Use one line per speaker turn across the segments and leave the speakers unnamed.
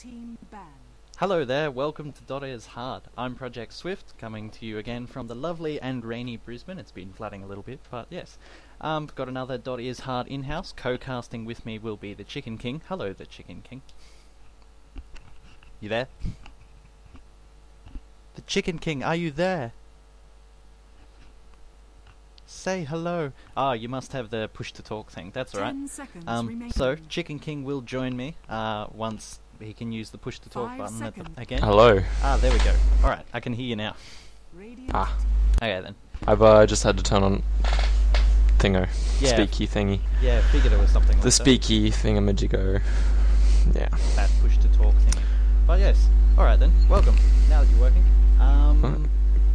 team banned.
Hello there, welcome to DotA is Hard. I'm Project Swift, coming to you again from the lovely and rainy Brisbane. It's been flooding a little bit, but yes. Got another DotA is Hard in-house. Co-casting with me will be the Chicken King. Hello, the Chicken King. You there? The Chicken King, are you there? Say hello. Ah, you must have the push-to-talk thing. That's alright. So, Chicken King will join me once he can use the push-to-talk button again.
Hello.
Ah, there we go. Alright, I can hear you now.
Ah.
Okay then.
I've just had to turn on thingo.
Yeah.
Speaky thingy.
Yeah, figured it was something like
The
that.
speaky thingamajigo. Yeah.
That push-to-talk thingy. But yes. Alright then, welcome. Now that you're working.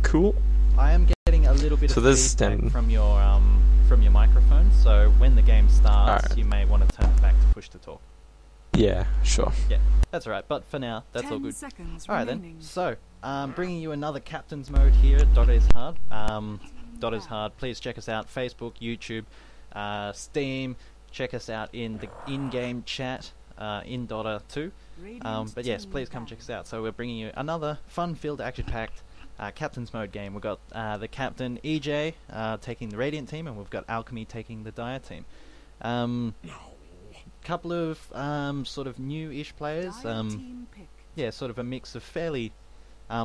Cool.
I am getting a little bit
So
of
this
feedback from your microphone, so when the game starts,
Alright.
you may want to turn it back to push-to-talk.
Yeah, sure.
Yeah, that's alright, but for now, that's all good. Alright then, so, bringing you another Captain's Mode here at DotA is Hard. DotA is Hard, please check us out, Facebook, YouTube, Steam, check us out in the in-game chat, in DotA too. But yes, please come check us out. So we're bringing you another fun-filled, action-packed Captain's Mode game. We've got the Captain EJ taking the Radiant team, and we've got Alchemy taking the Dire team. Couple of sort of new-ish players. Yeah, sort of a mix of fairly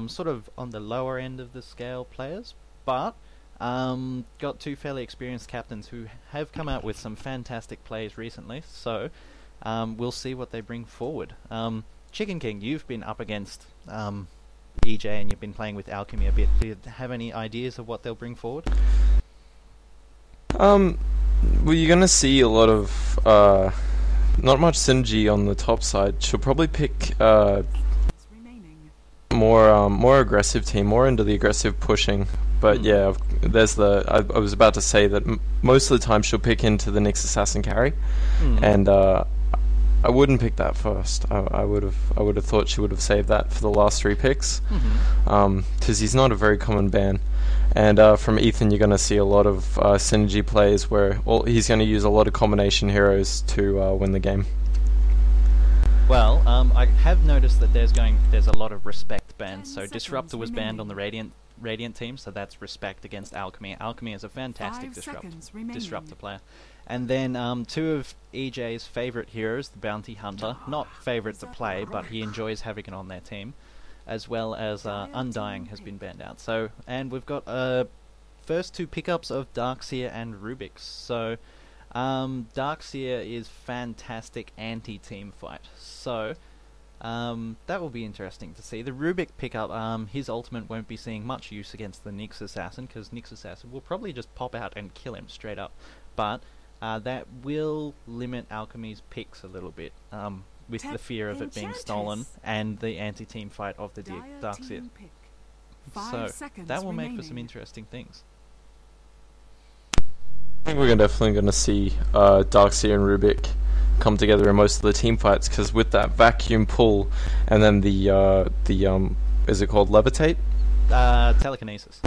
sort of on the lower end of the scale players, but got two fairly experienced captains who have come out with some fantastic plays recently. So we'll see what they bring forward. Chicken King, you've been up against EJ and you've been playing with Alchemy a bit. Do you have any ideas of what they'll bring forward?
Well, you're gonna see a lot of not much synergy on the top side. She'll probably pick more aggressive team, more into the aggressive pushing. But yeah, there's the. I was about to say that most of the time she'll pick into the Naix assassin carry, and I wouldn't pick that first. I would have thought she would have saved that for the last 3 picks, because he's not a very common ban. And from Ethan, you're going to see a lot of synergy plays where he's going to use a lot of combination heroes to win the game.
Well, I have noticed that there's a lot of respect bans. So Disruptor was banned on the Radiant team, so that's respect against Alchemy. Alchemy is a fantastic disruptor player. And then 2 of EJ's favourite heroes, the Bounty Hunter, not favourite to play, but he enjoys having it on their team, as well as Undying has been banned out. So, and we've got first 2 pickups of Darkseer and Rubik's. So Darkseer is fantastic anti-team fight. So that will be interesting to see. The Rubik pickup, his ultimate won't be seeing much use against the Naix assassin, because Naix assassin will probably just pop out and kill him straight up. But that will limit Alchemy's picks a little bit, with the fear of it being stolen and the anti-team fight of the Darkseer. So that will make for some interesting things.
I think we're definitely going to see Darkseer and Rubik come together in most of the team fights, because with that vacuum pull and then the is it called levitate?
Telekinesis.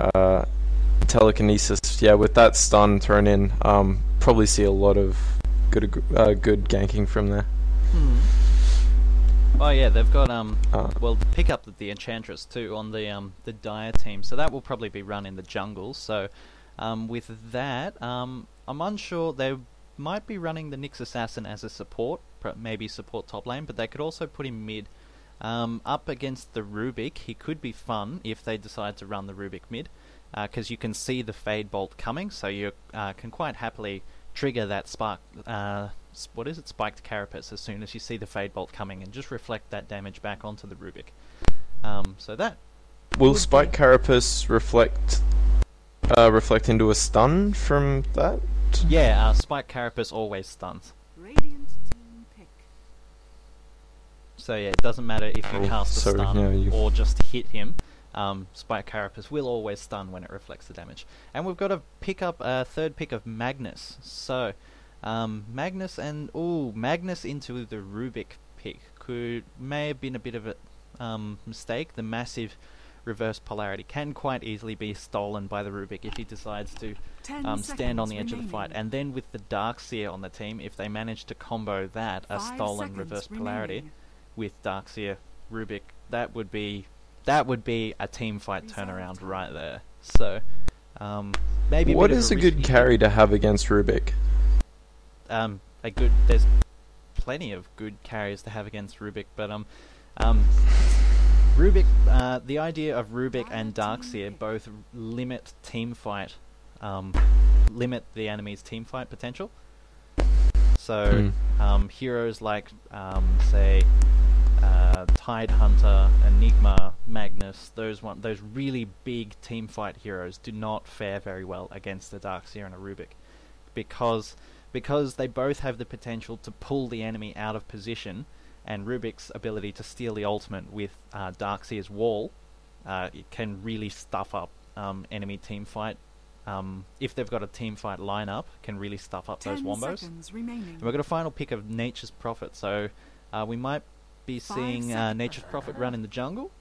Telekinesis. Yeah, with that stun thrown in, probably see a lot of good ganking from there.
Oh yeah, they've got well, pick up the Enchantress too on the Dire team, so that will probably be run in the jungle. So with that, I'm unsure. They might be running the Naix assassin as a support, maybe support top lane, but they could also put him mid. Up against the Rubik, he could be fun if they decide to run the Rubik mid, because you can see the Fade Bolt coming, so you can quite happily trigger that spark. What is it? Spiked Carapace as soon as you see the Fade Bolt coming, and just reflect that damage back onto the Rubik. So that
will Spike Carapace reflect into a stun from that?
Yeah, Spike Carapace always stuns. So yeah, it doesn't matter if you cast a stun or just hit him. Spike Carapace will always stun when it reflects the damage. And we've got to pick up a 3rd pick of Magnus. So Magnus into the Rubik pick may have been a bit of a mistake. The massive reverse polarity can quite easily be stolen by the Rubik if he decides to stand on the edge of the fight. And then with the Darkseer on the team, if they manage to combo that, a stolen reverse polarity, with Darkseer, Rubik, that would be a team fight turnaround right there. So maybe
what is a good carry to have against Rubik?
There's plenty of good carries to have against Rubik, but Rubik, the idea of Rubik and Darkseer both limit team fight, limit the enemy's team fight potential. So heroes like say Tide Hunter, Enigma, Magnus, those really big team fight heroes do not fare very well against a Darkseer and a Rubik, because they both have the potential to pull the enemy out of position, and Rubik's ability to steal the ultimate with Darkseer's wall it can really stuff up enemy team fight. If they've got a team fight lineup, can really stuff up those wombos. And we've got a final pick of Nature's Prophet, so we might be seeing Nature's Prophet run in the jungle,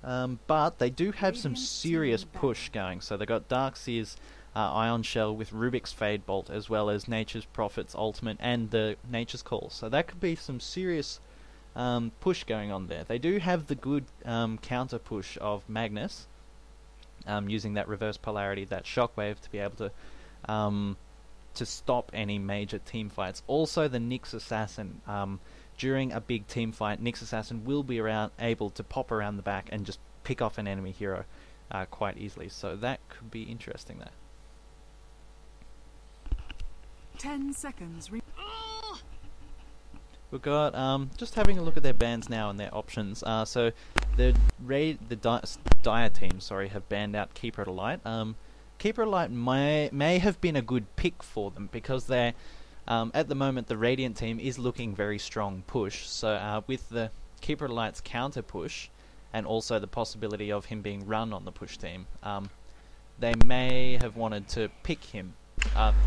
but they do have some serious push going. So they've got Darkseer's Ion Shell with Rubik's Fade Bolt, as well as Nature's Prophet's ultimate and the Nature's Call. So that could be some serious push going on there. They do have the good counter push of Magnus, using that reverse polarity, that shockwave, to be able to stop any major team fights. Also, the Naix Assassin, during a big team fight, Naix Assassin will be able to pop around the back and just pick off an enemy hero quite easily. So that could be interesting there.
10 seconds.
We've got just having a look at their bans now and their options. So the Dire team, have banned out Keeper of the Light. Keeper of the Light may have been a good pick for them, because they're at the moment the Radiant team is looking very strong push. So with the Keeper of the Light's counter push, and also the possibility of him being run on the push team, they may have wanted to pick him.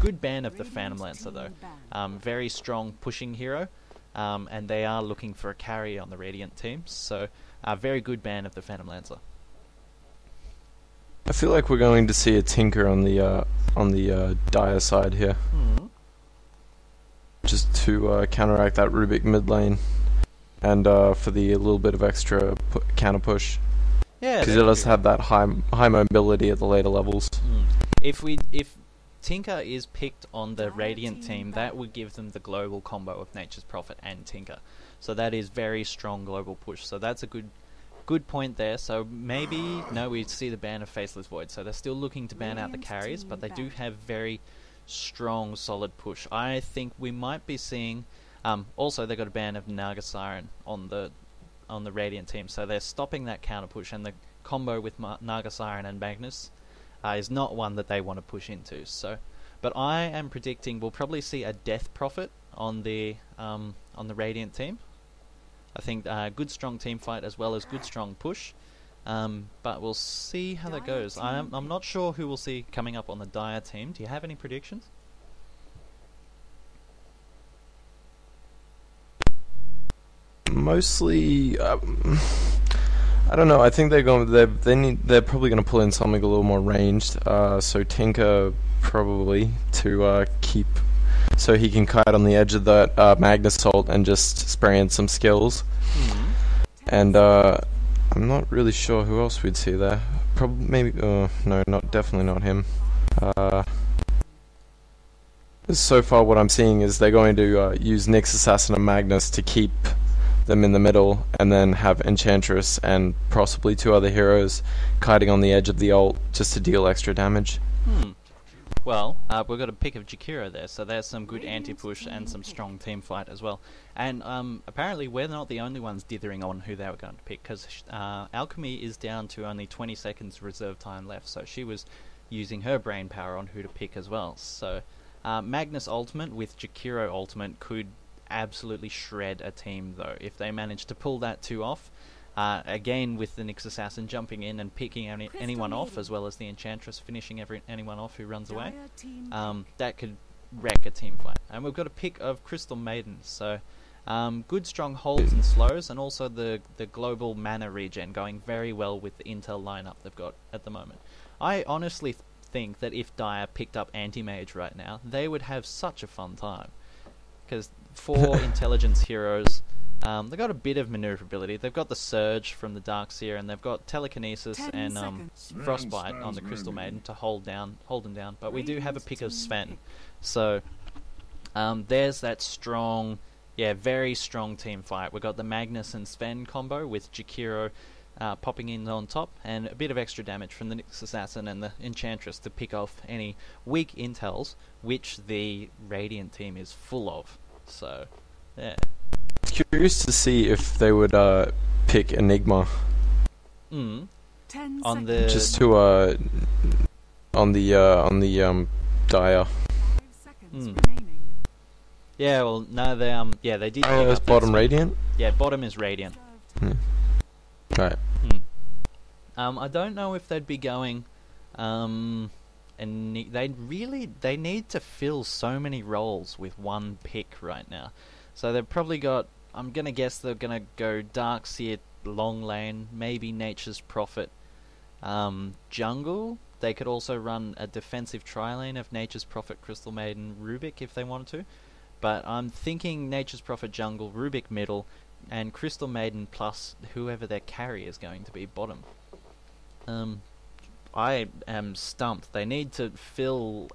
Good ban of the Phantom Lancer though. Very strong pushing hero. And they are looking for a carry on the Radiant team, so a very good ban of the Phantom Lancer.
I feel like we're going to see a tinker on the Dire side here, just to counteract that Rubik mid lane, and for the little bit of extra counter push. Yeah, because it does have that high mobility at the later levels.
If Tinker is picked on the Radiant team, that would give them the global combo of Nature's Prophet and Tinker. So that is very strong global push. So that's a good point there. So maybe, no, we see the ban of Faceless Void. So they're still looking to ban out the carries, but they do have very strong, solid push. I think we might be seeing... also, they got a ban of Naga Siren on the Radiant team. So they're stopping that counter push, and the combo with Naga Siren and Magnus is not one that they want to push into. So, but I am predicting we'll probably see a Death Prophet on the Radiant team. I think good strong team fight as well as good strong push. But we'll see how that goes. I'm not sure who we'll see coming up on the Dire team. Do you have any predictions?
Mostly, I don't know. I think they're probably going to pull in something a little more ranged. So Tinker probably to keep, so he can kite on the edge of that Magnus ult and just spray in some skills. And I'm not really sure who else we'd see there. Probably maybe no, definitely not him. So far, what I'm seeing is they're going to use Naix Assassin and Magnus to keep them in the middle, and then have Enchantress and possibly two other heroes kiting on the edge of the ult just to deal extra damage.
Well, we've got a pick of Jakiro there, so there's some good anti-push and some strong team fight as well. And apparently we're not the only ones dithering on who they were going to pick, because Alchemy is down to only 20 seconds reserve time left, so she was using her brain power on who to pick as well. So Magnus Ultimate with Jakiro Ultimate could absolutely shred a team though, if they manage to pull that two off. Again, with the Naix Assassin jumping in and picking anyone off, as well as the Enchantress finishing anyone off who runs away, that could wreck a team fight. And we've got a pick of Crystal Maiden, so good strong holds and slows, and also the global mana regen going very well with the Intel lineup they've got at the moment. I honestly think that if Dire picked up Anti-Mage right now, they would have such a fun time. Because 4 intelligence heroes, They've got a bit of maneuverability. They've got the Surge from the Darkseer, and they've got Telekinesis
10
and
seconds.
Frostbite on the Crystal Maiden to hold them down. But we do have a pick of Sven, so there's that strong, very strong team fight. We've got the Magnus and Sven combo with Jakiro popping in on top, and a bit of extra damage from the Nyx Assassin and the Enchantress to pick off any weak intels, which the Radiant team is full of. So, yeah.
Curious to see if they would pick Enigma.
10
On
seconds.
the
Just to on the Dire.
5 seconds
Mm.
remaining.
yeah, well, no, they did.
Oh,
pick
that's
up
bottom
that-
Radiant.
Yeah, bottom is Radiant.
Right.
I don't know if they'd be going, and they need to fill so many roles with one pick right now. So they've probably got, I'm gonna guess they're gonna go Darkseer long lane, maybe Nature's Prophet, jungle. They could also run a defensive tri-lane of Nature's Prophet, Crystal Maiden, Rubik if they wanted to. But I'm thinking Nature's Prophet jungle, Rubik middle, and Crystal Maiden plus whoever their carry is going to be bottom. I am stumped. They need to fill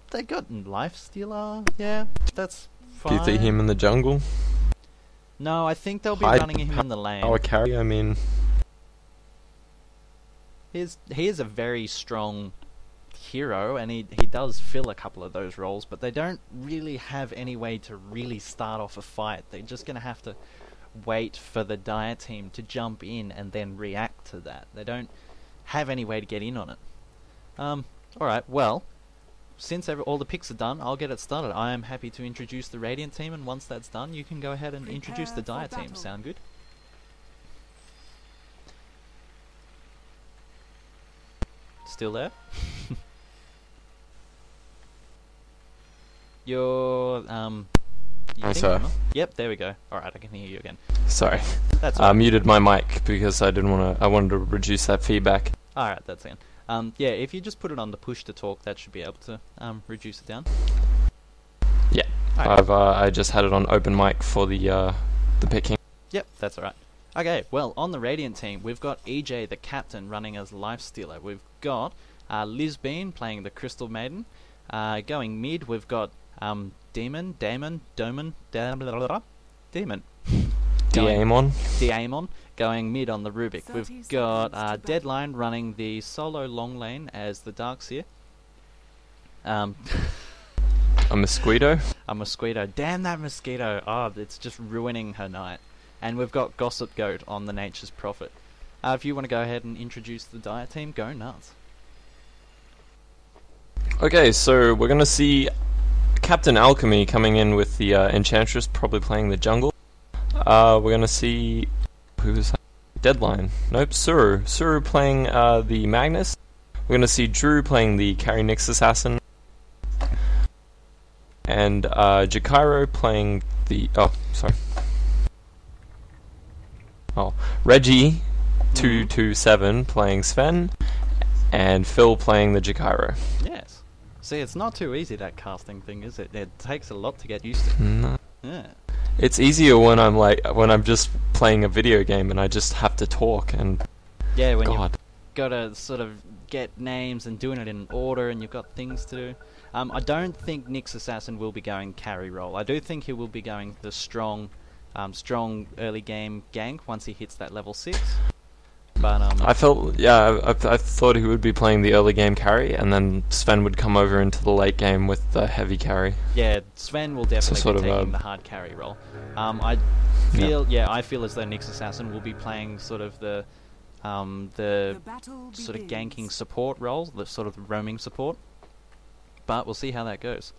they got Lifestealer, yeah, that's
Do you
fine.
think him in the jungle?
No, I think they'll be
High
running him in the lane.
Power carry. I mean,
He is a very strong hero, and he does fill a couple of those roles, but they don't really have any way to really start off a fight. They're just going to have to wait for the Dire team to jump in and then react to that. They don't have any way to get in on it. Alright, well, since all the picks are done, I'll get it started. I am happy to introduce the Radiant team, and once that's done, you can go ahead and introduce the
Prepare
Dire
for
team.
battle.
Sound good? Still there? You're, you think
sorry.
I'm not? Yep, there we go. Alright, I can hear you again.
sorry.
That's
I
alright.
muted my mic because I didn't want to. I wanted to reduce that feedback.
Alright, that's in. Yeah, if you just put it on the push to talk, that should be able to reduce it down.
Yeah.
Alright.
I just had it on open mic for the picking.
Yep, that's alright. Okay, well, on the Radiant team, we've got EJ, the captain, running as Lifestealer. We've got Liz Bean playing the Crystal Maiden. Going mid, we've got Demon. Diamon going mid on the Rubik.
30
We've got
seconds to
Deadline running the solo long lane as the Darkseer.
A mosquito.
A mosquito. Damn that mosquito. Oh, it's just ruining her night. And we've got Gossip Goat on the Nature's Prophet. If you want to go ahead and introduce the Dire team, go nuts.
Okay, so we're gonna see Captain Alchemy coming in with the Enchantress, probably playing the jungle. We're gonna see who's Deadline. Nope, Suru. Suru playing the Magnus. We're gonna see Drew playing the Carry Nyx Assassin, and Jakiro playing the Reggie 227 playing Sven, and Phil playing the Jakiro.
Yes. See, it's not too easy, that casting thing, is it? It takes a lot to get used to.
No.
Yeah.
It's easier when I'm just playing a video game and I just have to talk and
Yeah, when
God.
you've got to sort of get names and doing it in order, and you've got things to do. I don't think Nyx Assassin will be going carry role. I do think he will be going the strong early game gank once he hits that level 6. But
I thought he would be playing the early game carry, and then Sven would come over into the late game with the heavy carry.
yeah, Sven will definitely
sort
be
of,
taking the hard carry role. I feel as though Nyx Assassin will be playing sort of the
battle
sort of
begins.
ganking support role, the sort of roaming support. But we'll see how that goes.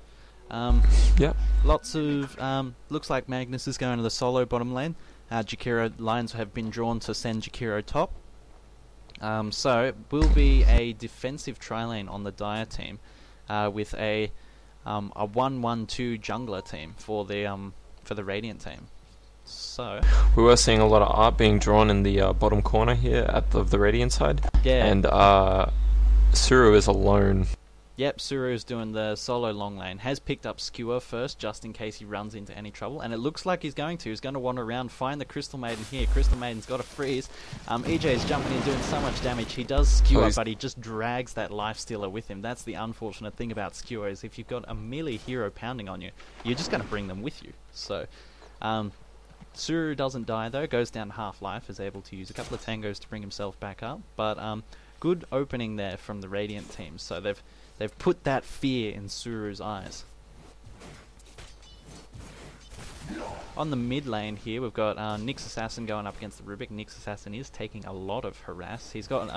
Yep.
Lots of looks like Magnus is going to the solo bottom lane. Jakiro lines have been drawn to send Jakiro top. So it will be a defensive tri-lane on the Dire team, with a 1-1-2 jungler team for the Radiant team. So
We were seeing a lot of art being drawn in the bottom corner here of the Radiant side,
yeah,
and Suru is alone.
Yep, Suru's doing the solo long lane. Has picked up Skewer first, just in case he runs into any trouble. And it looks like he's going to. He's going to wander around, find the Crystal Maiden here. Crystal Maiden's got a freeze. EJ's jumping in, doing so much damage. He does Skewer, but he just drags that Lifestealer with him. That's the unfortunate thing about Skewer, is if you've got a melee hero pounding on you, you're just going to bring them with you. So, Suru doesn't die though, goes down half life, is able to use a couple of tangos to bring himself back up. But, good opening there from the Radiant team. So they've put that fear in Suru's eyes. On the mid lane here, we've got Naix Assassin going up against the Rubik. Naix Assassin is taking a lot of harass. He's got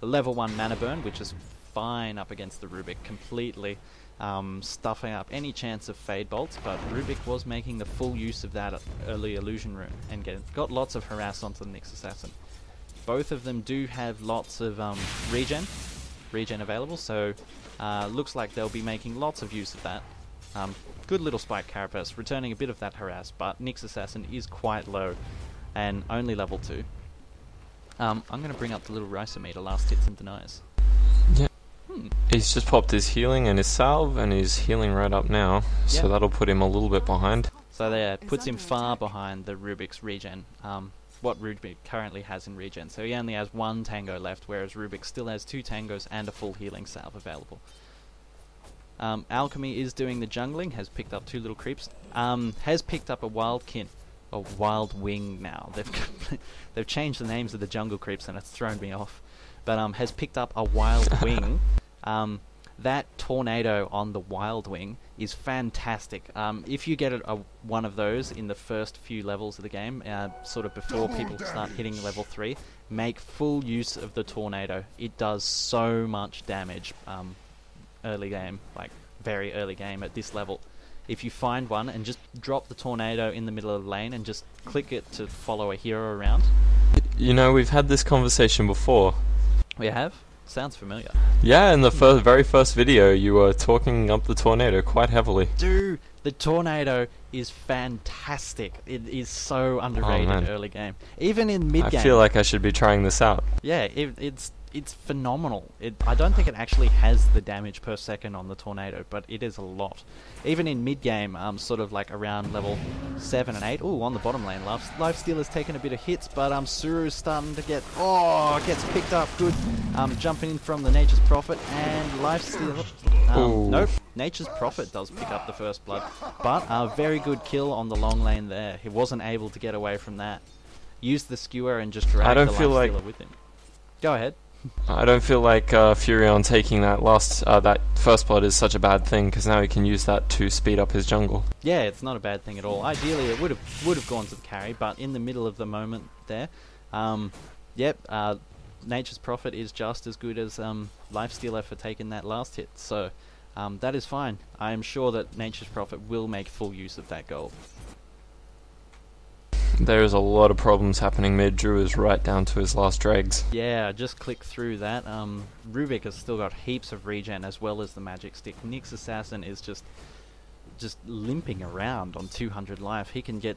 the level 1 mana burn, which is fine up against the Rubik, completely stuffing up any chance of Fade Bolts, but Rubik was making the full use of that early Illusion Rune and got lots of harass onto the Naix Assassin. Both of them do have lots of regen available, so looks like they'll be making lots of use of that. Good little Spike Carapace, returning a bit of that harass, but Naix Assassin is quite low and only level 2. I'm going to bring up the little Ricer meter, last hits and denies.
Yeah. He's just popped his healing and his salve, and he's healing right up now, so that'll put him a little bit behind.
So that puts him far behind the Rubik's regen. What Rubik currently has in regen. So he only has 1 tango left, whereas Rubik still has 2 tangos and a full healing salve available. Alchemy is doing the jungling, has picked up 2 little creeps, has picked up a wild wing now. They've changed the names of the jungle creeps and it's thrown me off. But has picked up a wild wing. That tornado on the Wild Wing is fantastic. If you get one of those in the first few levels of the game, sort of before people start hitting level 3, make full use of the tornado. It does so much damage early game, like very early game at this level. If you find one and just drop the tornado in the middle of the lane and just click it to follow a hero around.
You know, we've had this conversation before.
We have? Sounds familiar.
Yeah, in the very first video, you were talking up the tornado quite heavily.
Dude, the tornado is fantastic. It is so underrated early game. Even in mid game.
I feel like I should be trying this out.
Yeah, it's phenomenal. I don't think it actually has the damage per second on the tornado, but it is a lot. Even in mid game, sort of like around level 7 and 8. Ooh, on the bottom lane, Lifestealer's taken a bit of hits, but Suru's starting to gets picked up good. Jumping in from the Nature's Prophet and Lifestealer. Nope, Nature's Prophet does pick up the first blood, but a very good kill on the long lane there. He wasn't able to get away from that. Used the skewer and just dragged the Lifestealer with him. Go ahead.
I don't feel like Furion taking that that first blood is such a bad thing, because now he can use that to speed up his jungle.
Yeah, it's not a bad thing at all. Ideally, it would have gone to the carry, but in the middle of the moment there, Nature's Prophet is just as good as Lifestealer for taking that last hit. So that is fine. I am sure that Nature's Prophet will make full use of that gold.
There's a lot of problems happening mid. Drew is right down to his last dregs.
Yeah, just click through that. Rubik has still got heaps of regen as well as the magic stick. Naix Assassin is just limping around on 200 life. He can get...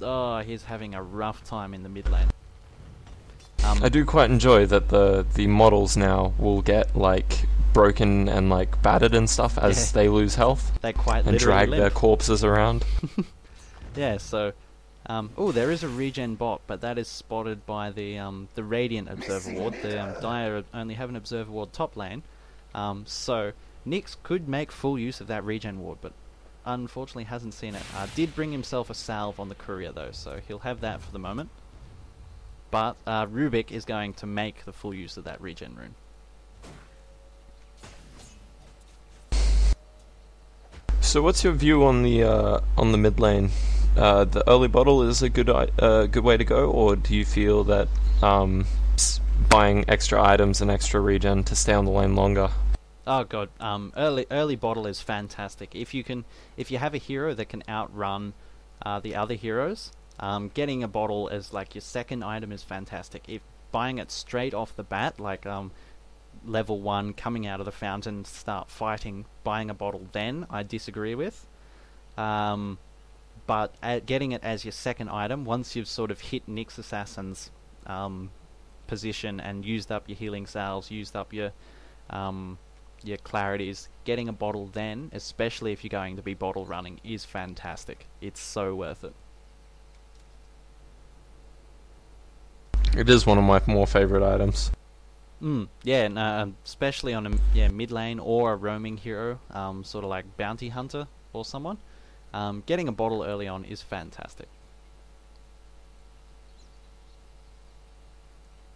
Oh, he's having a rough time in the mid lane.
I do quite enjoy that the models now will get like broken and like battered and stuff as they lose health.
They quite
and
literally
drag their corpses around.
Yeah, so... oh, there is a regen bot, but that is spotted by the Radiant Observer Ward. The Dire only have an Observer Ward top lane, so Naix could make full use of that regen ward, but unfortunately hasn't seen it. Did bring himself a salve on the courier though, so he'll have that for the moment. But Rubik is going to make the full use of that regen rune.
So what's your view on the mid lane? The early bottle is a good way to go, or do you feel that buying extra items and extra regen to stay on the lane longer?
Oh god, early bottle is fantastic. If you have a hero that can outrun the other heroes, getting a bottle as like your second item is fantastic. If buying it straight off the bat, like level 1 coming out of the fountain, start fighting, buying a bottle then, I disagree with. But getting it as your second item, once you've sort of hit Naix Assassin's position and used up your healing salves, used up your your clarities, getting a bottle then, especially if you're going to be bottle running, is fantastic. It's so worth it.
It is one of my more favorite items.
Yeah, and especially on a mid lane or a roaming hero, sort of like bounty hunter or someone. Getting a bottle early on is fantastic.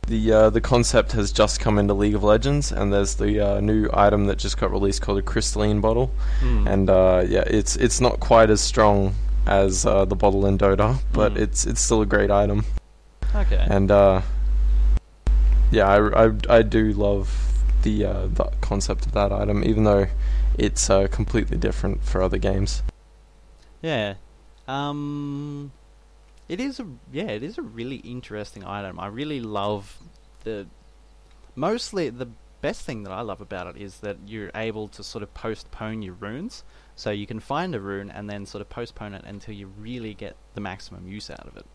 The concept has just come into League of Legends, and there's the new item that just got released called a crystalline bottle, and yeah, it's not quite as strong as the bottle in Dota, but it's still a great item.
Okay.
And yeah, I do love the concept of that item, even though it's completely different for other games.
Yeah. It is a really interesting item. I really love mostly the best thing that I love about it is that you're able to sort of postpone your runes. So you can find a rune and then sort of postpone it until you really get the maximum use out of it.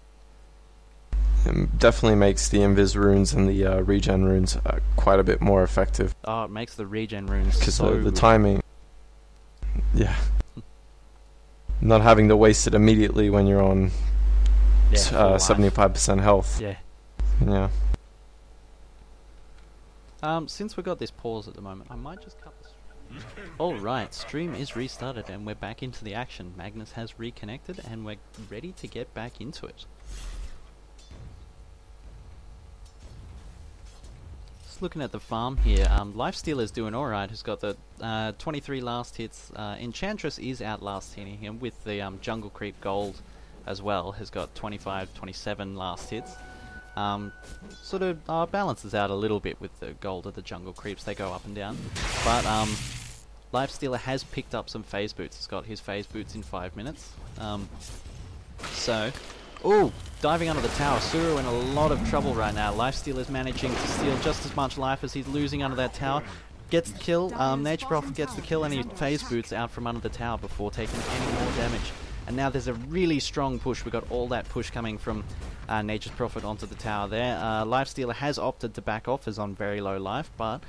It definitely makes the invis runes and the regen runes quite a bit more effective.
Oh, it makes the regen runes
because
so
the timing. Yeah. Not having to waste it immediately when you're on 75% health.
Yeah.
Yeah.
Since we got this pause at the moment, I might just cut the stream. Alright, stream is restarted and we're back into the action. Magnus has reconnected and we're ready to get back into it. Just looking at the farm here, Lifestealer's doing alright, has got the 23 last hits. Enchantress is out last hitting him with the Jungle Creep Gold as well, has got 25, 27 last hits. Sort of balances out a little bit with the gold of the Jungle Creeps, they go up and down. But Lifestealer has picked up some phase boots, he's got his phase boots in 5 minutes. Ooh, diving under the tower. Suru in a lot of trouble right now. Lifestealer's managing to steal just as much life as he's losing under that tower. Gets the kill, Nature Prophet gets the kill and he phase boots out from under the tower before taking any more damage. And now there's a really strong push. We got all that push coming from Nature's Prophet onto the tower there. Lifestealer has opted to back off, is on very low life, but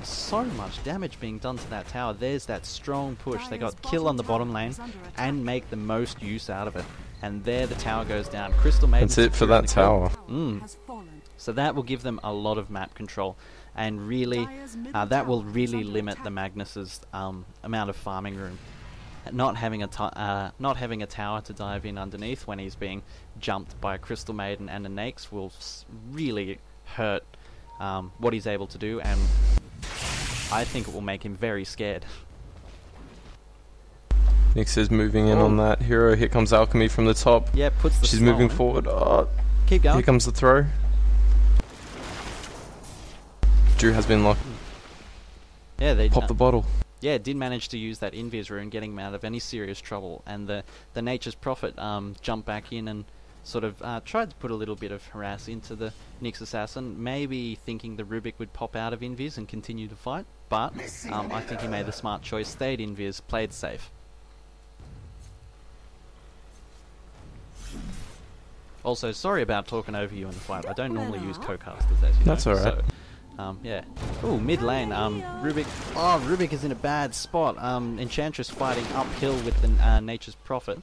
so much damage being done to that tower. There's that strong push. They got kill on the bottom lane and make the most use out of it. And there the tower goes down. Crystal Maiden.
That's it for that tower.
So that will give them a lot of map control. And really, that will really limit the Magnus's amount of farming room. Not having a tower to dive in underneath when he's being jumped by a Crystal Maiden and a Naix will really hurt what he's able to do, and I think it will make him very scared.
Nyx is moving in on that hero. Here comes Alchemy from the top.
Yeah, puts the
She's moving forward.
Keep going.
Here comes the throw. Drew has been locked.
Yeah, they
pop the bottle.
Yeah, did manage to use that invis rune, getting him out of any serious trouble, and the Nature's Prophet jumped back in and sort of tried to put a little bit of harass into the Nyx Assassin, maybe thinking the Rubik would pop out of invis and continue to fight, but I think he made the smart choice, stayed invis, played safe. Also, sorry about talking over you in the fight. I don't normally use co-casters, as you know.
That's alright.
So, yeah. Ooh, mid lane. Rubik. Oh, Rubik is in a bad spot. Enchantress fighting uphill with the Nature's Prophet.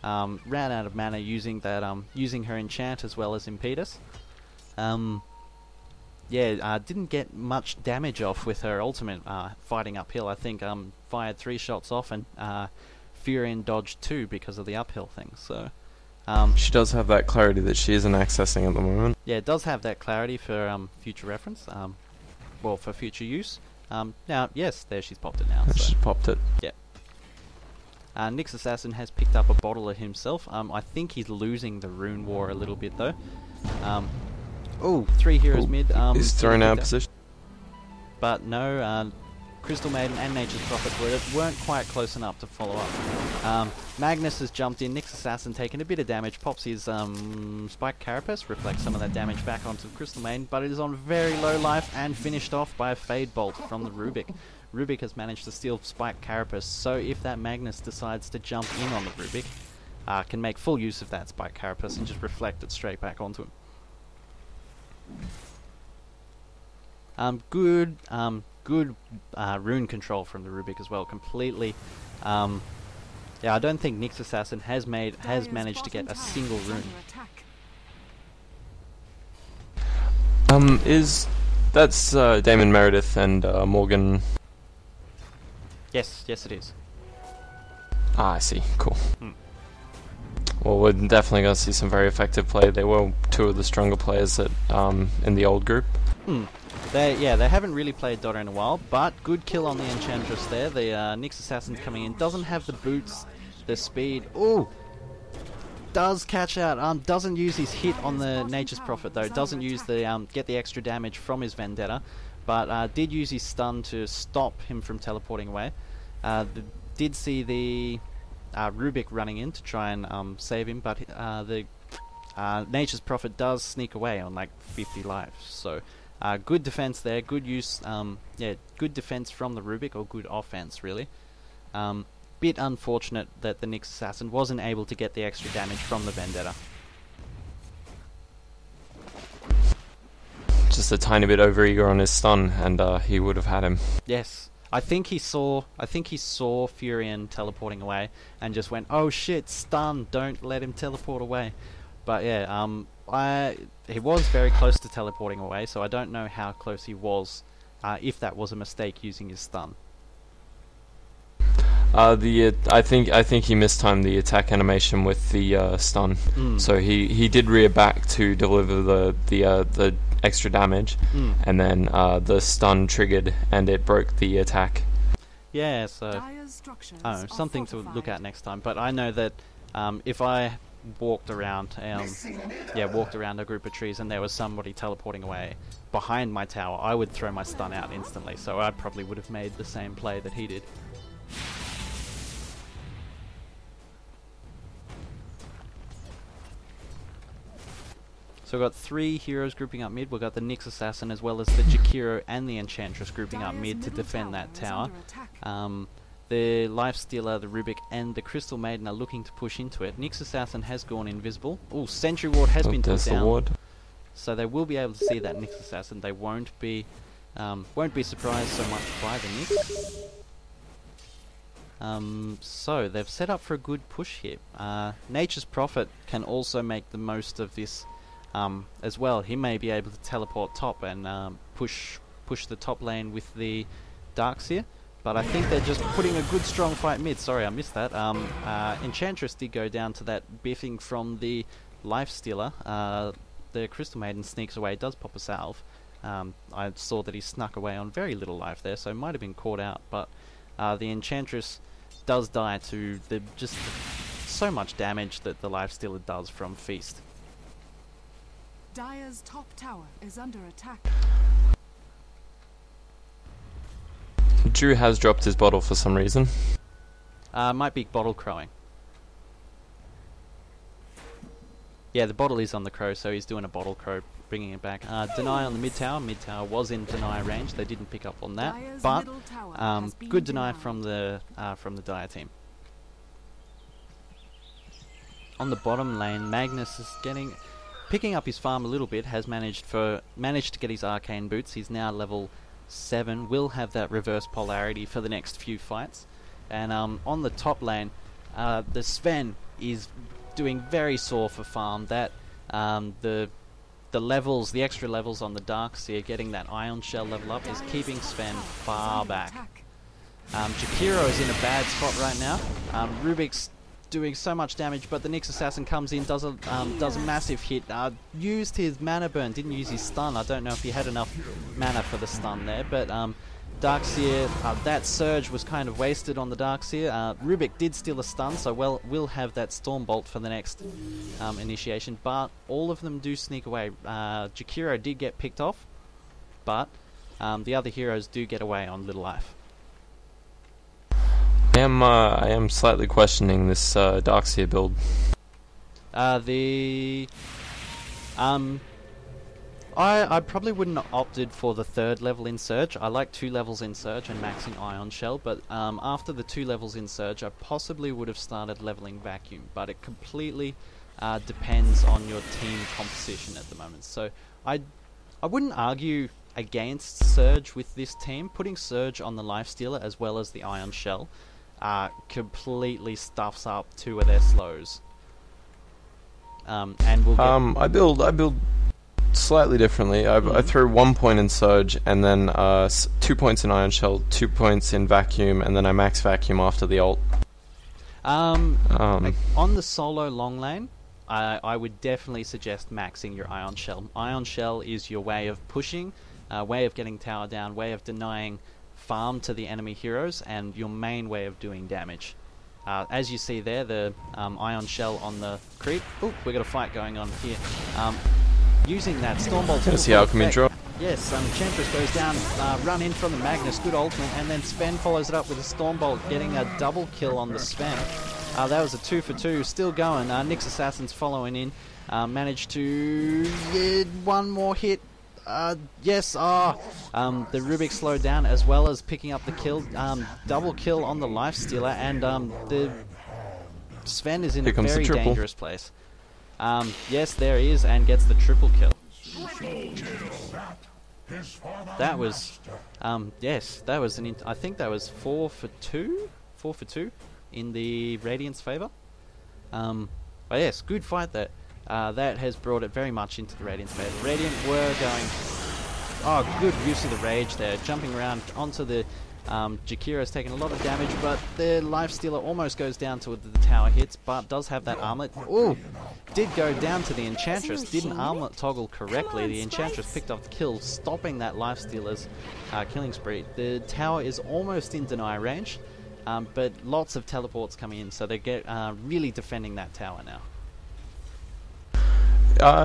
Ran out of mana using that. Using her enchant as well as Impetus. Yeah. Didn't get much damage off with her ultimate. Fighting uphill. I think. Fired 3 shots off and Furion dodged 2 because of the uphill thing. So.
She does have that clarity that she isn't accessing at the moment.
Yeah, it does have that clarity for future reference, well, for future use. Now, yes, there she's popped it now. So.
She's popped it.
Yeah. Nyx Assassin has picked up a bottle of himself. I think he's losing the Rune War a little bit, though. Oh, 3 heroes mid.
He's thrown out of position.
But no, Crystal Maiden and Nature's Prophet weren't quite close enough to follow up. Magnus has jumped in, Nyx Assassin taking a bit of damage, pops his Spike Carapace, reflects some of that damage back onto the Crystal Maiden, but it is on very low life and finished off by a Fade Bolt from the Rubik. Rubik has managed to steal Spike Carapace, so if that Magnus decides to jump in on the Rubik, can make full use of that Spike Carapace and just reflect it straight back onto him. Good good rune control from the Rubik as well. Completely. Yeah, I don't think Naix Assassin has managed to get a single rune.
That's Damon Meredith and Morgan.
Yes, it is.
Ah, I see. Cool. Well, we're definitely going to see some very effective play. They were two of the stronger players that in the old group.
They haven't really played DotA in a while, but good kill on the Enchantress there. The Naix Assassin's coming in. Doesn't have the boots, the speed. Ooh! Does catch out. Doesn't use his hit on the Nature's Prophet though. Doesn't use the get the extra damage from his Vendetta, but did use his stun to stop him from teleporting away. Did see the Rubik running in to try and save him, but the Nature's Prophet does sneak away on like 50 lives. So good defense there, good use, good defense from the Rubik, or good offense really. Bit unfortunate that the Naix Assassin wasn't able to get the extra damage from the Vendetta.
Just a tiny bit overeager on his stun, and he would have had him.
Yes. I think he saw Furion teleporting away and just went, "Oh shit, stun! Don't let him teleport away." But yeah, he was very close to teleporting away, so I don't know how close he was. If that was a mistake using his stun.
I think he mistimed the attack animation with the stun. So he did rear back to deliver the extra damage, and then the stun triggered and it broke the attack.
Yeah, so something to look at next time. But I know that if I walked around a group of trees and there was somebody teleporting away behind my tower, I would throw my stun out instantly. So I probably would have made the same play that he did. So we've got three heroes grouping up mid. We've got the Naix Assassin as well as the Jakiro and the Enchantress grouping up mid to defend that tower. The Lifestealer, the Rubik and the Crystal Maiden are looking to push into it. Naix Assassin has gone invisible. Oh, Sentry Ward has been put down. Ward. So they will be able to see that Naix Assassin. They won't be surprised so much by the Naix. So they've set up for a good push here. Nature's Prophet can also make the most of this as well. He may be able to teleport top and push the top lane with the Darkseer, but I think they're just putting a good strong fight mid. Sorry, I missed that. Enchantress did go down to that biffing from the Lifestealer. The Crystal Maiden sneaks away, does pop a salve. I saw that he snuck away on very little life there, so might have been caught out, but the Enchantress does die to just so much damage that the Lifestealer does from Feast.
Dire's top tower is under attack.
Drew has dropped his bottle for some reason.
Might be bottle crowing. Yeah, the bottle is on the crow, so he's doing a bottle crow, bringing it back. Deny on the mid tower. Mid tower was in deny range. They didn't pick up on that, but good deny from the Dire team. On the bottom lane, Magnus is picking up his farm a little bit. Has managed to get his arcane boots. He's now level 7. Will have that reverse polarity for the next few fights. And on the top lane, the Sven is doing very sore for farm. That the extra levels on the Darkseer, getting that Ion Shell level up, is keeping Sven far back. Jakiro is in a bad spot right now. Rubik's doing so much damage, but the Naix Assassin comes in, does a massive hit. Used his mana burn, didn't use his stun. I don't know if he had enough mana for the stun there, but Darkseer, that surge was kind of wasted on the Darkseer. Rubik did steal a stun, so we'll have that Stormbolt for the next initiation, but all of them do sneak away. Jakiro did get picked off, but the other heroes do get away on little life.
I am slightly questioning this Darkseer build.
I probably wouldn't have opted for the 3rd level in Surge. I like 2 levels in Surge and maxing Ion Shell, but after the 2 levels in Surge, I possibly would have started leveling Vacuum, but it completely depends on your team composition at the moment. So I wouldn't argue against Surge with this team. Putting Surge on the Lifestealer as well as the Ion Shell completely stuffs up 2 of their slows. And we'll get
I build slightly differently. I throw 1 point in Surge, and then 2 points in Ion Shell, 2 points in Vacuum, and then I max Vacuum after the ult.
On the solo long lane, I would definitely suggest maxing your Ion Shell. Ion Shell is your way of pushing, way of getting tower down, way of denying farm to the enemy heroes, and your main way of doing damage. As you see there, the Ion Shell on the creep. Oop, we got a fight going on here. Using that Stormbolt.
Let's see Alchemy drop.
Yes, Enchantress goes down, run in from the Magnus, good ultimate, and then Sven follows it up with a Stormbolt, getting a double kill on the Sven. That was a 2 for 2, still going. Naix Assassin's following in, managed to one more hit. Yes, the Rubik slowed down as well as picking up the kill, double kill on the Lifestealer, and the Sven is in a very dangerous place. Yes, there he is, and gets the triple kill. That was, yes, that was I think that was 4 for 2? 4 for 2 in the Radiant's favour. But yes, good fight there. That has brought it very much into the Radiant's favour. Radiant were going, oh, good use of the Rage there, jumping around onto the Jakira's taking a lot of damage, but the Lifestealer almost goes down to the tower hits, but does have that armlet. Ooh, did go down to the Enchantress, didn't armlet toggle correctly. The Enchantress picked up the kill, stopping that Lifestealer's killing spree. The tower is almost in deny range, but lots of teleports coming in, so they get really defending that tower now.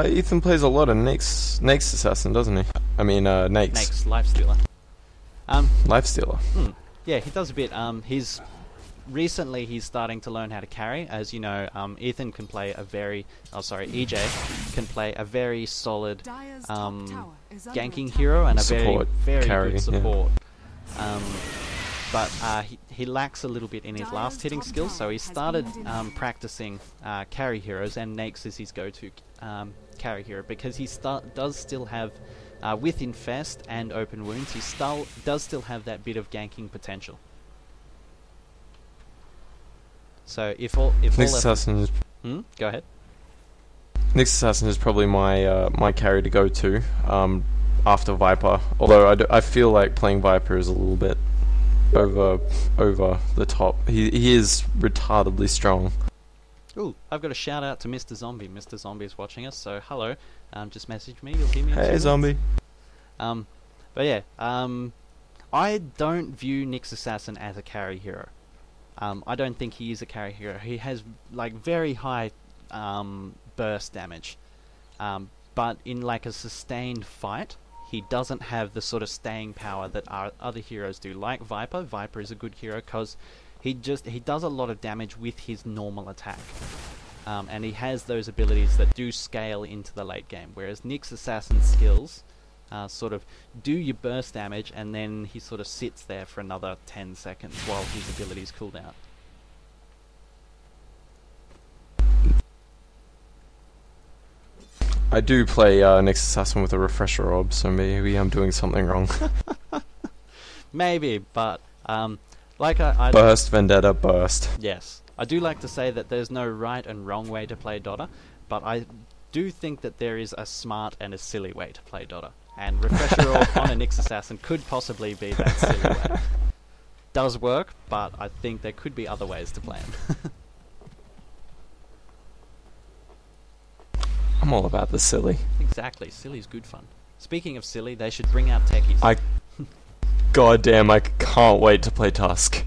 Ethan plays a lot of Naix Assassin, doesn't he? I mean, Naix.
Naix, Lifestealer.
Lifestealer.
Yeah, he does a bit. Recently he's starting to learn how to carry. As you know, Ethan can play a very... Oh, sorry, EJ can play a very solid ganking hero and a very good support. Yeah. But he lacks a little bit in his last hitting skills, so he started practicing carry heroes, and Naix is his go-to carry hero because he does still have... with Infest and Open Wounds, he does still have that bit of ganking potential. So Naix
Assassin is...
Go ahead.
Naix Assassin is probably my my carry to go to after Viper. Although I feel like playing Viper is a little bit over the top. He is retardedly strong.
Ooh, I've got a shout out to Mr. Zombie. Mr. Zombie is watching us, so hello. Just message me, you'll hear me.
Hey, Zombie.
But yeah, I don't view Naix Assassin as a carry hero. I don't think he is a carry hero. He has like very high burst damage, but in like a sustained fight, he doesn't have the sort of staying power that our other heroes do. Like Viper. Viper is a good hero because he does a lot of damage with his normal attack. And he has those abilities that do scale into the late game, whereas Naix Assassin's skills sort of do your burst damage, and then he sort of sits there for another 10 seconds while his abilities cool down.
I do play Naix Assassin with a refresher orb, so maybe I'm doing something wrong.
Maybe, but like I
burst, Vendetta, burst.
Yes. I do like to say that there's no right and wrong way to play DotA, but I do think that there is a smart and a silly way to play DotA. And Refresher Orb on a Naix Assassin could possibly be that silly way. Does work, but I think there could be other ways to play him.
I'm all about the silly.
Exactly, silly's good fun. Speaking of silly, they should bring out techies.
Goddamn, I can't wait to play Tusk.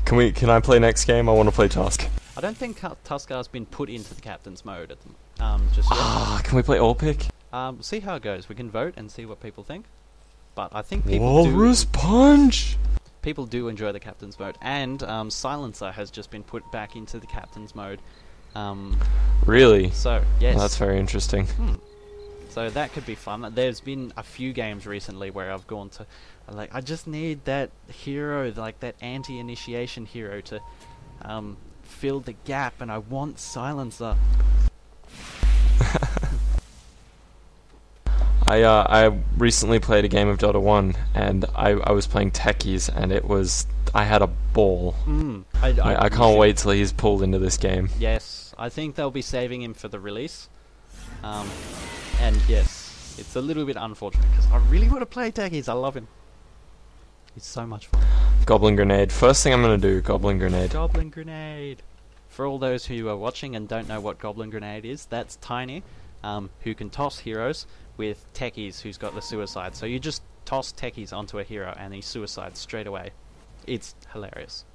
Can I play next game? I want to play Tusk.
I don't think Tuskar's been put into the captain's mode at the just yet.
Can we play all pick?
See how it goes. We can vote and see what people think. But I think people
Walrus Punch!
People do enjoy the captain's mode, and Silencer has just been put back into the captain's mode.
Really?
So yes,
well, that's very interesting.
So that could be fun. There's been a few games recently where I've gone to, I just need that hero, like that anti-initiation hero to fill the gap, and I want
I recently played a game of Dota 1, and I was playing techies, and I had a ball. I can't wait till he's pulled into this game.
Yes, I think they'll be saving him for the release. And yes, it's a little bit unfortunate, because I really want to play techies. I love him. He's so much fun.
Goblin Grenade. First thing I'm going to do, Goblin Grenade.
Goblin Grenade. For all those who are watching and don't know what Goblin Grenade is, that's Tiny, who can toss heroes with techies who's got the suicide. So you just toss techies onto a hero and he suicides straight away. It's hilarious.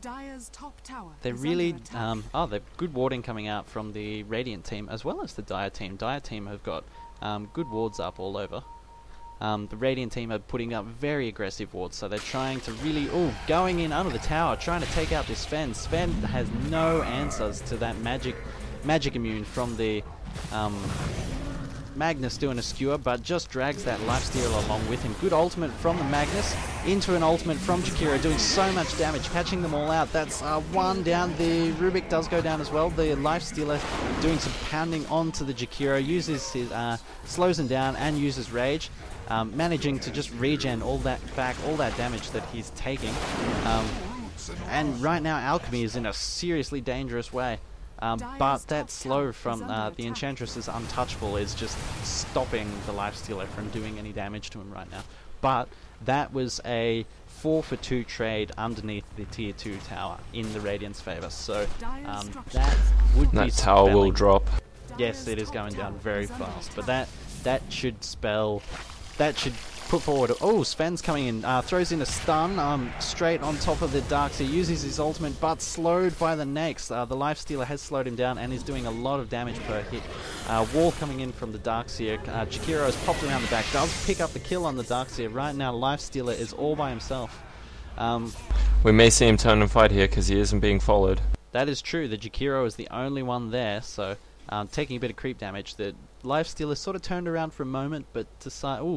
Dire's top tower.
They're really they've good warding coming out from the Radiant team as well as the Dire team. Dire team have got good wards up all over. The Radiant team are putting up very aggressive wards, so they're trying to really going in under the tower, trying to take out this Sven. Sven has no answers to that magic immune from the Magnus doing a skewer, but just drags that lifesteal along with him. Good ultimate from the Magnus into an ultimate from Jakiro, doing so much damage, catching them all out. That's one down. The Rubik does go down as well. The lifestealer doing some pounding onto the Jakiro, uses his slows him down and uses rage, managing to just regen all that damage that he's taking. And right now Alchemy is in a seriously dangerous way. But that slow from the Enchantress is untouchable, is just stopping the lifestealer from doing any damage to him right now. But that was a 4-for-2 trade underneath the tier 2 tower in the Radiant's favour. So that would be
that tower will drop.
Yes, it is going down very fast. But that should put forward. Sven's coming in, throws in a stun straight on top of the Darkseer, uses his ultimate, but slowed by the Naix. The Lifestealer has slowed him down and is doing a lot of damage per hit. Wall coming in from the Darkseer. Jakiro has popped around the back, does pick up the kill on the Darkseer. Right now, Lifestealer is all by himself.
We may see him turn and fight here because he isn't being followed.
That is true. The Jakiro is the only one there, so taking a bit of creep damage. The Lifestealer sort of turned around for a moment, but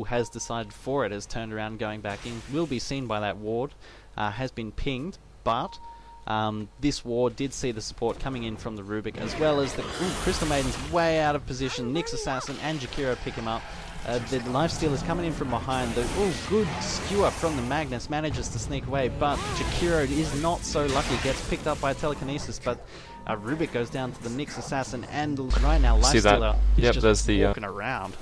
has decided for it, has turned around going back in. Will be seen by that ward, has been pinged, but this ward did see the support coming in from the Rubik, as well as the Crystal Maiden's way out of position. Nyx Assassin and Jakiro pick him up. The Lifestealer's coming in from behind. The good skewer from the Magnus manages to sneak away, but Jakiro is not so lucky. Gets picked up by telekinesis, but Rubik goes down to the Nyx Assassin, and right now Lifestealer is just walking around.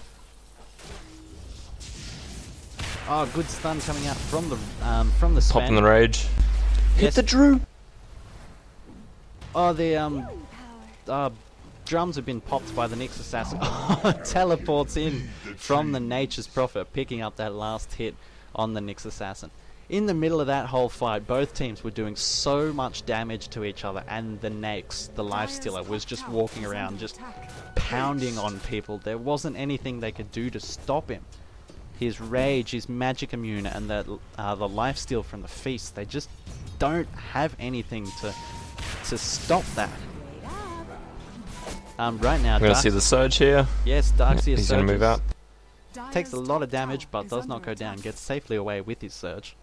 Good stun coming out from the Sven.
Popping the rage. Hit the Drew.
The drums have been popped by the Nyx Assassin. Teleports in from the Nature's Prophet, picking up that last hit on the Nyx Assassin. In the middle of that whole fight, both teams were doing so much damage to each other, and the Naix, the Lifestealer, was just walking around, just pounding on people. There wasn't anything they could do to stop him. His rage, his magic immune, and the lifesteal from the feast, they just don't have anything to stop that. Right now,
we're going to see the surge here.
Yes, Darkseer
he's going to move out.
Takes a lot of damage, but does not go down. Gets safely away with his surge.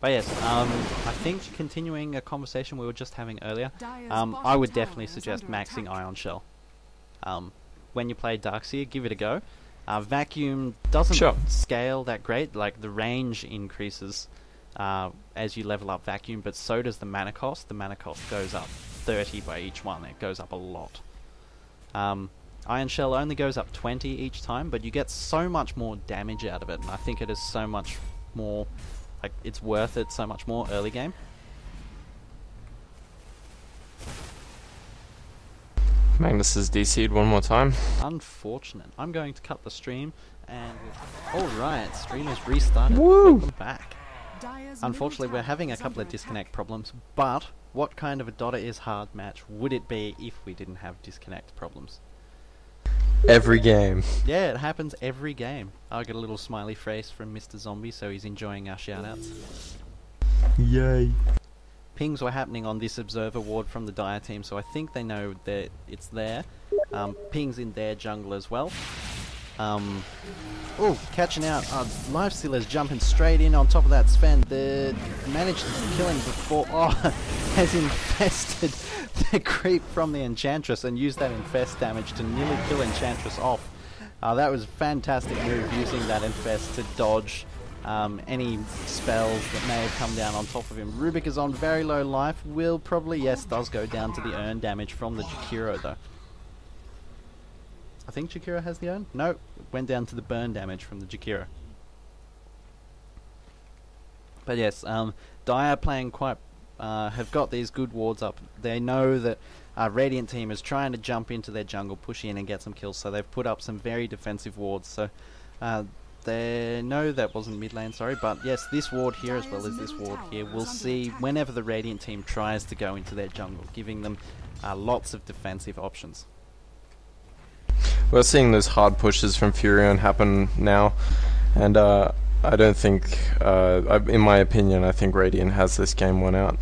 But yes, I think continuing a conversation we were just having earlier, I would definitely suggest maxing Ion Shell. When you play Darkseer, give it a go. Vacuum doesn't scale that great, like the range increases as you level up Vacuum, but so does the mana cost. The mana cost goes up 30 by each one. It goes up a lot. Iron Shell only goes up 20 each time, but you get so much more damage out of it, and I think it is so much more, like, it's worth it so much more early game.
Magnus is DC'd one more time.
Unfortunate. I'm going to cut the stream, and alright, stream is restarted.
Woo!
Welcome back. Unfortunately, we're having a couple of disconnect problems, but what kind of a Dota is hard match would it be if we didn't have disconnect problems?
Every game.
Yeah, it happens every game. I get a little smiley face from Mr. Zombie, so he's enjoying our shoutouts.
Yay.
Pings were happening on this observer ward from the Dire team, so I think they know that it's there. Pings in their jungle as well. Oh, catching out. Lifestealer's jumping straight in on top of that Sven. Managed to kill him before. Oh, has infested the creep from the Enchantress and used that infest damage to nearly kill Enchantress off. That was a fantastic move, using that infest to dodge any spells that may have come down on top of him. Rubik is on very low life. Will probably, yes, does go down to the earn damage from the Jakiro though. I think Jakiro has the earn? No, it went down to the burn damage from the Jakiro. But yes, DotA playing quite, have got these good wards up. They know that Radiant team is trying to jump into their jungle, push in and get some kills, so they've put up some very defensive wards. So they know that wasn't mid lane, sorry, but yes, this ward here as well as this ward here, we'll see whenever the Radiant team tries to go into their jungle, giving them lots of defensive options.
We're seeing those hard pushes from Furion happen now, and I don't think, in my opinion, I think Radiant has this game won out.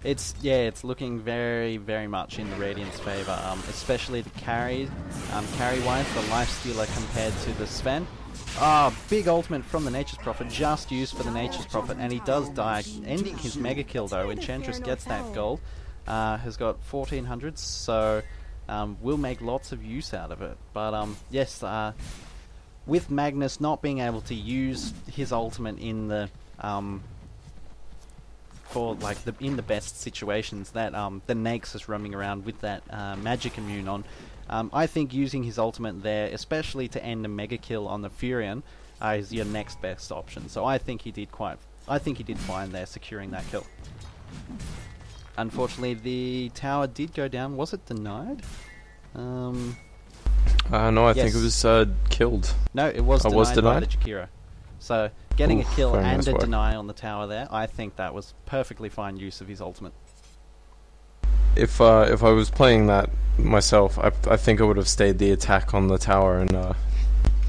It's looking very, very much in the Radiant's favour, especially the carry-wise, the Lifestealer compared to the Sven. Big ultimate from the Nature's Prophet, just used for the Nature's Prophet, and he does die, ending his mega kill though. Enchantress gets that gold, has got 1400, so will make lots of use out of it. But yes, with Magnus not being able to use his ultimate in the in the best situations that the Naix is roaming around with that magic immune on, I think using his ultimate there, especially to end a mega kill on the Furion, is your next best option. So I think he did fine there, securing that kill. Unfortunately, the tower did go down. Was it denied?
No, I think it was killed.
No, it was denied by the Jakiro. So getting a kill and
nice
a
work.
deny on the tower there, I think that was perfectly fine use of his ultimate.
If I was playing that myself, I think I would have stayed the attack on the tower and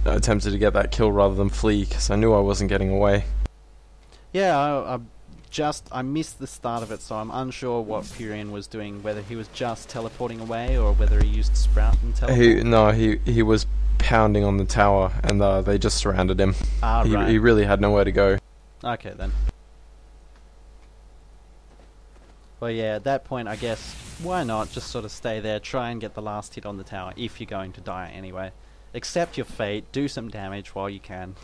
attempted to get that kill rather than flee, because I knew I wasn't getting away.
Yeah, I missed the start of it, so I'm unsure what Furion was doing, whether he was just teleporting away or whether he used Sprout and teleport.
He was pounding on the tower, and they just surrounded him.
Right.
He really had nowhere to go.
Okay then. Well, yeah, at that point, I guess, why not just sort of stay there, try and get the last hit on the tower if you're going to die anyway. Accept your fate, do some damage while you can.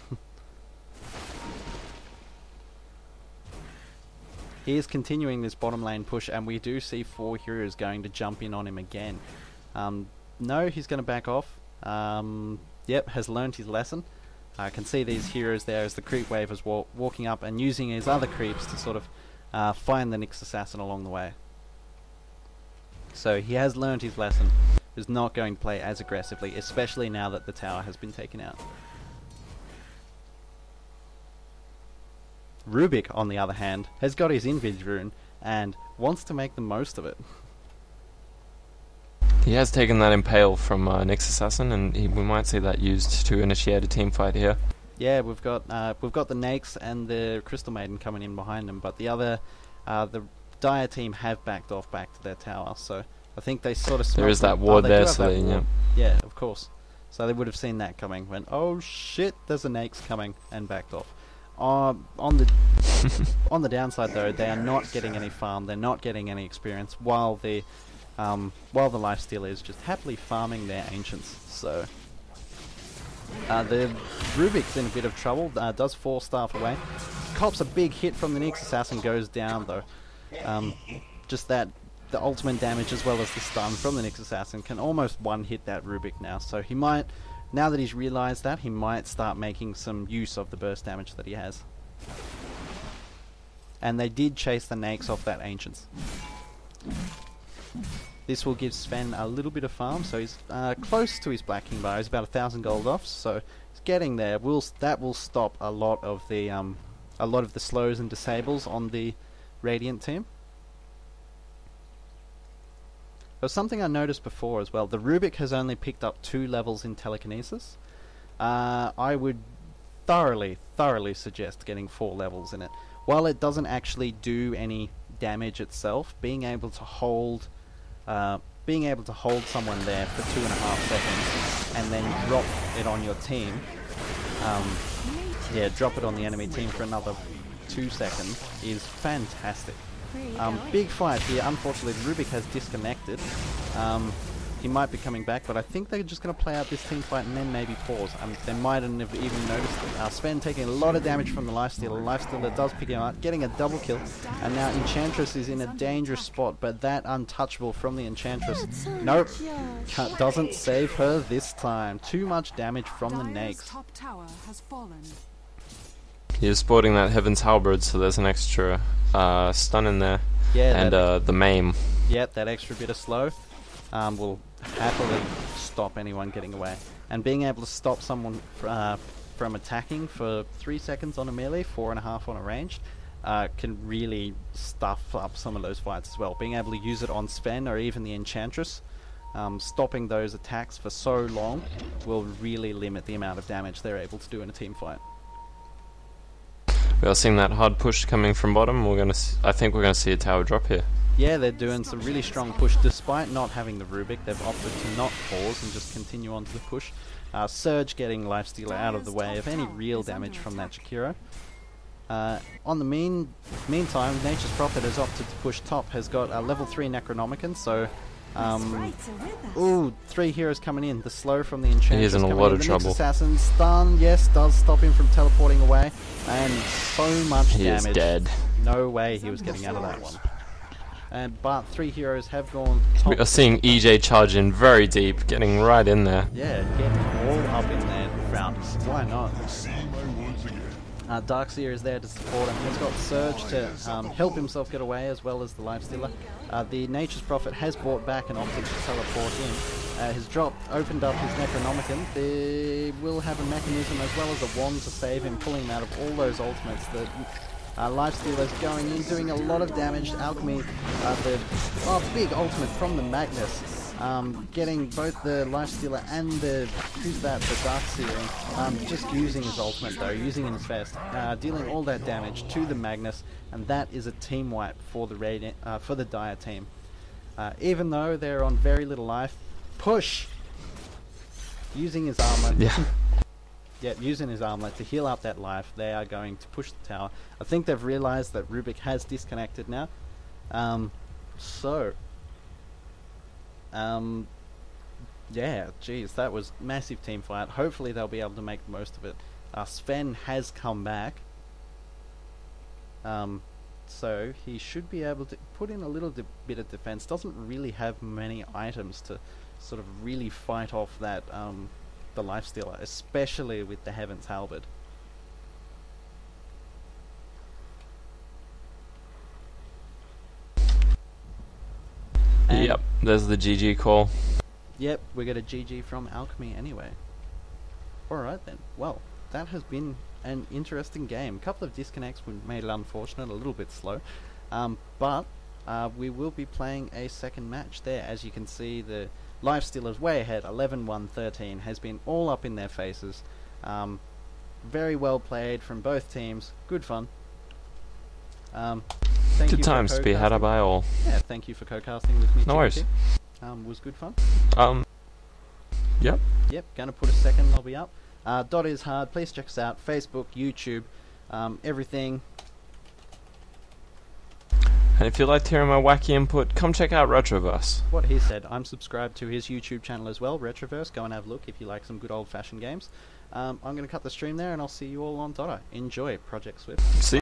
He is continuing this bottom lane push, and we do see 4 heroes going to jump in on him again. No, he's going to back off. Yep, has learned his lesson. I can see these heroes there as the creep wave is walking up and using his other creeps to sort of find the Nyx assassin along the way. So he has learned his lesson. He's not going to play as aggressively, especially now that the tower has been taken out. Rubik, on the other hand, has got his Invid rune and wants to make the most of it.
He has taken that impale from Nyx Assassin, and we might see that used to initiate a team fight here.
Yeah, we've got the Naix and the Crystal Maiden coming in behind them, but the other, the DotA team have backed off back to their tower, so I think they sort of...
There is that ward there, so
yeah, of course. So they would have seen that coming, went, oh shit, there's a Naix coming, and backed off. On the downside though, they are not getting any farm, they're not getting any experience, while the Lifestealer is just happily farming their ancients. So the Rubik's in a bit of trouble, does 4 staff away, cops a big hit from the Nyx assassin, goes down though. Just that, the ultimate damage as well as the stun from the Nyx assassin can almost one-hit that Rubik now, so he might, now that he's realised that, he might start making some use of the burst damage that he has. And they did chase the Naix off that Ancients. This will give Sven a little bit of farm, so he's close to his Black King bar. He's about 1,000 gold off, so he's getting there. That will stop a lot of the slows and disables on the Radiant team. There was something I noticed before as well. The Rubik has only picked up 2 levels in telekinesis. I would thoroughly suggest getting 4 levels in it. While it doesn't actually do any damage itself, being able to hold being able to hold someone there for 2.5 seconds and then drop it on your team, yeah, drop it on the enemy team for another 2 seconds is fantastic. Big fight here. Unfortunately, Rubik has disconnected. He might be coming back, but I think they're just going to play out this team fight and then maybe pause. They mightn't have even noticed it. Sven taking a lot of damage from the Lifestealer. Lifestealer does pick him up, getting a double kill, and now Enchantress is in a dangerous spot, but that untouchable from the Enchantress. Nope, doesn't save her this time. Too much damage from the Naix.
Top tower has fallen.
He is sporting that Heaven's Halberd, so there's an extra stun in there.
Yeah,
and the maim.
Yep, that extra bit of slow will happily stop anyone getting away. And being able to stop someone from attacking for 3 seconds on a melee, 4.5 on a ranged, can really stuff up some of those fights as well. Being able to use it on Sven or even the Enchantress, stopping those attacks for so long will really limit the amount of damage they're able to do in a team fight.
We are seeing that hard push coming from bottom. I think we're gonna see a tower drop here.
Yeah, they're doing some really strong push despite not having the Rubik. They've opted to not pause and just continue on to the push. Surge getting Lifestealer out of the way of any real damage from that Jakiro. On the meantime, Nature's Prophet has opted to push top. Has got a level 3 Necronomicon, so ooh, 3 heroes coming in. The slow from the Enchantress.
He is in a lot of trouble.
The Nyx Assassin stun, yes, does stop him from teleporting away, and so much damage.
He is dead.
No way he was getting out of that one. But 3 heroes have gone top.
We are seeing EJ charge in very deep, getting right in there.
Yeah, getting all up in there. Found. Why not? Darkseer is there to support him. He's got Surge to help himself get away, as well as the Lifestealer. The Nature's Prophet has brought back and opted to teleport in. Has opened up his Necronomicon. They will have a mechanism as well as a wand to save him, pulling him out of all those ultimates. The Lifestealer's going in, doing a lot of damage. Alchemy, the big ultimate from the Magnus. Getting both the Lifestealer and the Darkseer, just using his ultimate though, using his vest, dealing all that damage to the Magnus, and that is a team wipe for the for the Dire team. Even though they're on very little life, push! Using his armor, yeah, using his armlet to heal up that life, they are going to push the tower. I think they've realized that Rubik has disconnected now, yeah, geez, that was massive team fight. Hopefully they'll be able to make the most of it. Sven has come back, so he should be able to put in a little bit of defense. Doesn't really have many items to sort of really fight off that the Lifestealer, especially with the Heaven's Halberd.
Yep, there's the GG call.
Yep, we get a GG from Alchemy anyway. Alright then, well, that has been an interesting game. A couple of disconnects made it unfortunate, a little bit slow. But we will be playing a second match there. As you can see, the Lifestealer's way ahead, 11-1-13, has been all up in their faces. Very well played from both teams, good fun.
Good times to be had by all.
Yeah, thank you for co-casting with me.
No worries.
Was good fun.
Yep.
Yep, gonna put a second lobby up. DotA is hard. Please check us out. Facebook, YouTube, everything.
And if you liked hearing my wacky input, come check out Retroverse.
What he said. I'm subscribed to his YouTube channel as well, Retroverse. Go and have a look if you like some good old-fashioned games. I'm gonna cut the stream there, and I'll see you all on DotA. Enjoy, Project Swift.
See